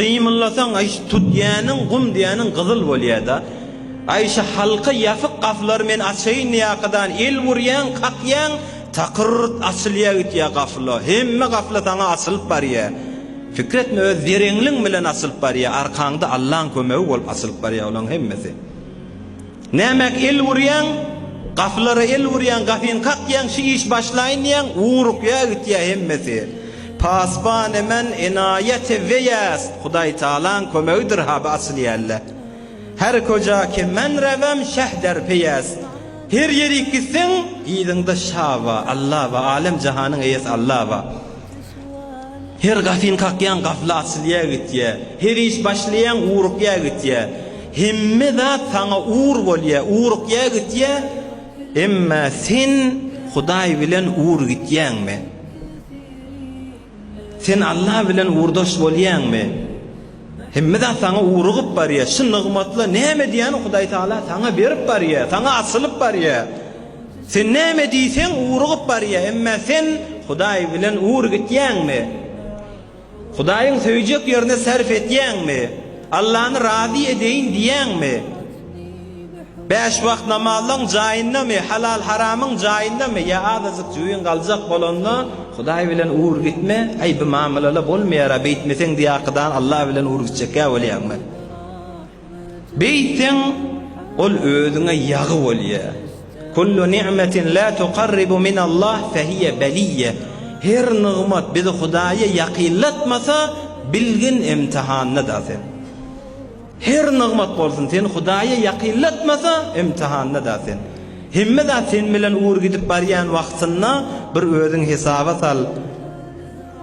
Qiyminlasan ayş tutyanın qum diyanın qızıl bolýada. Ayşa halqa yafık qaflar men açayın niyaqadan el vuryan qaqyan taqırrt asılya gitya qafla. Hemme qafla taňa asılıp barya. Fikretme öz zereňliň bilen asılıp barya. Arkaňda Allah'ın kömegi bolup asılıp barya olan hemmesi. Nämek el vuryan qaflara el vuryan qafin qaqyan şu iş başlaýyn diýen urukya gitya hemmesi. Pasban emen enayet veyas Huday Taala'nın kömegidir ha asliyalle. Her koca ki men revem şehder peyas. Her yeri gitsin ýygyňda şava Allah ve alem jahanın eyes Allah va. Her gafin kakyan gafla asliya gitye. Her iş başlayan urukya gitye. Himme zat sana uur bolýa, urukya gitye. Emma sen Huday bilen uur gitýäňmi? Sen Allah bilen uğurdaş bolýanmy? Hemmede sana uğrugyp barýa, şu nygmatla näme diýeni Huday Taala sana berip barýa, sana asylyp barýa. Sen näme diýsen uğrugyp barýa, emma sen Huday bilen uğur gitýäňmi? Hudaýyň söýjek ýerine sarf etýäňmi? Allah'ny razy edeýin diýäňmi? 5 wagt namazyň jaýyndamy, halal haramyň jaýyndamy? Ya azazyk jüýün galjak bolanda Huday bilen uğur gitme, ay bu muamelala bolmaýara beýtmesiň diýaqydan Allah bilen uğur gitjekä bolýarmy? Beýtsen ol özüňe ýagy bolýar. Kullu ni'metin la tuqarribu min Allah fahiye beliyye. Her nigmat bizi Hudaýa ýaqinlatmasa bilgin imtihannadasyň. Her nigmat bolsun sen Hudaýa ýaqinlatmasa imtihannadasyň. Himme de sen bilen uğur gidip baryan wagtynda bir özüň hesaba sal.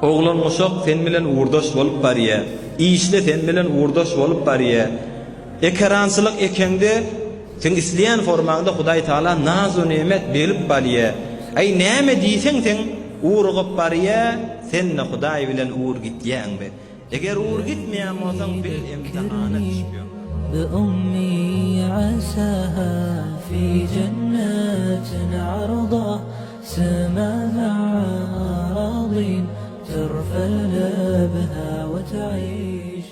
Oglan uşak sen bilen uğurdaş bolup barya. İşle sen bilen uğurdaş bolup barya. Ekrançylyk ekende sen isleýän formaňda Hudaý Taala naz we nemet berip barya. Ay näme diýsen sen uğrugyp barya, sen Hudaý bilen uğur gitýäňmi? Eger uğur gitmeýän bolsaň bil imtihana düşýär. بأمي عساها في جنات عرضها سماء مع أراضين ترفل بها وتعيش